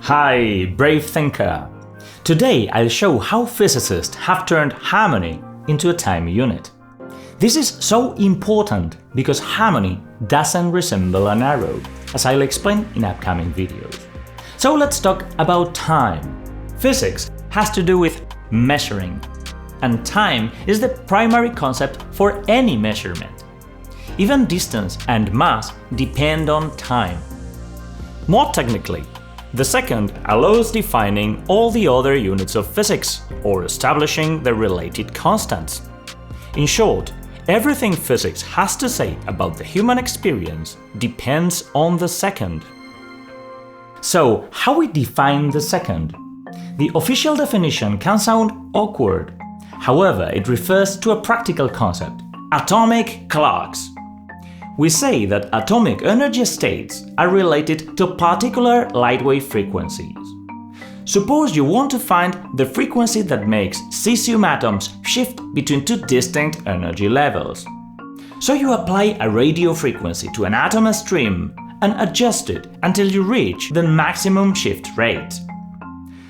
Hi, brave thinker! Today I'll show how physicists have turned harmony into a time unit. This is so important because harmony doesn't resemble an arrow, as I'll explain in upcoming videos. So let's talk about time. Physics has to do with measuring, and time is the primary concept for any measurement. Even distance and mass depend on time. More technically, the second allows defining all the other units of physics or establishing the related constants. In short, everything physics has to say about the human experience depends on the second. So, how we define the second? The official definition can sound awkward. However, it refers to a practical concept: atomic clocks. We say that atomic energy states are related to particular lightwave frequencies. Suppose you want to find the frequency that makes cesium atoms shift between two distinct energy levels. So you apply a radio frequency to an atom stream and adjust it until you reach the maximum shift rate.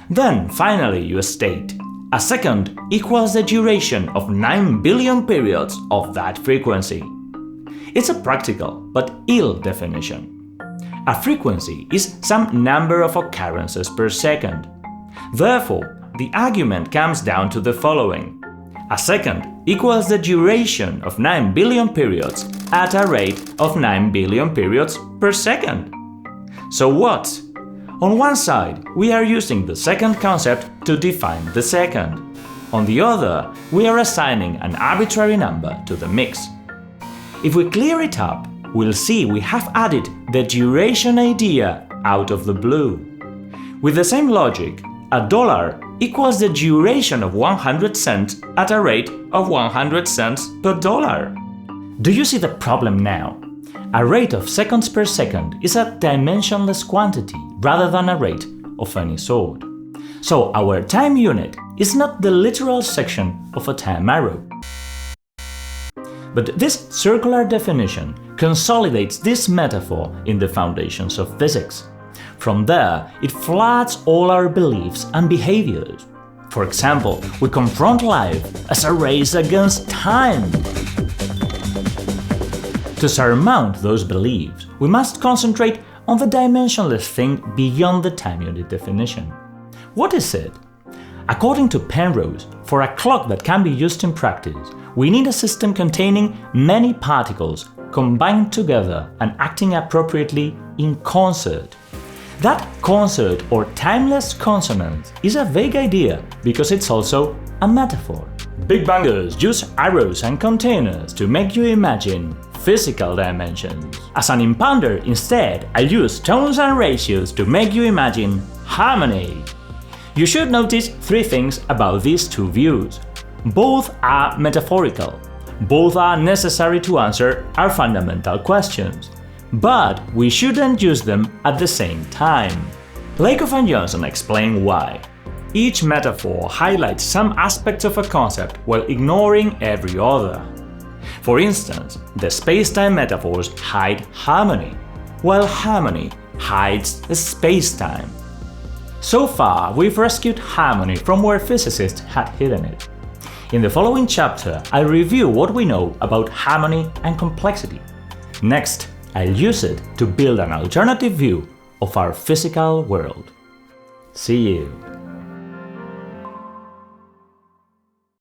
Then, finally, you state a second equals the duration of 9 billion periods of that frequency. It's a practical but ill definition. A frequency is some number of occurrences per second. Therefore, the argument comes down to the following: a second equals the duration of 9 billion periods at a rate of 9 billion periods per second. So what? On one side, we are using the second concept to define the second. On the other, we are assigning an arbitrary number to the mix. If we clear it up, we'll see we have added the duration idea out of the blue. With the same logic, a dollar equals the duration of 100 cents at a rate of 100 cents per dollar. Do you see the problem now? A rate of seconds per second is a dimensionless quantity rather than a rate of any sort. So our time unit is not the literal section of a time arrow. But this circular definition consolidates this metaphor in the foundations of physics. From there, it floods all our beliefs and behaviors. For example, we confront life as a race against time. To surmount those beliefs, we must concentrate on the dimensionless thing beyond the time unit definition. What is it? According to Penrose, for a clock that can be used in practice, we need a system containing many particles combined together and acting appropriately in concert. That concert or timeless consonance is a vague idea because it's also a metaphor. Big bangers use arrows and containers to make you imagine physical dimensions. As an impounder, instead, I use tones and ratios to make you imagine harmony. You should notice three things about these two views. Both are metaphorical. Both are necessary to answer our fundamental questions. But we shouldn't use them at the same time. Lakoff and Johnson explain why. Each metaphor highlights some aspects of a concept while ignoring every other. For instance, the space-time metaphors hide harmony, while harmony hides the space-time. So far, we've rescued harmony from where physicists had hidden it. In the following chapter, I'll review what we know about harmony and complexity. Next, I'll use it to build an alternative view of our physical world. See you!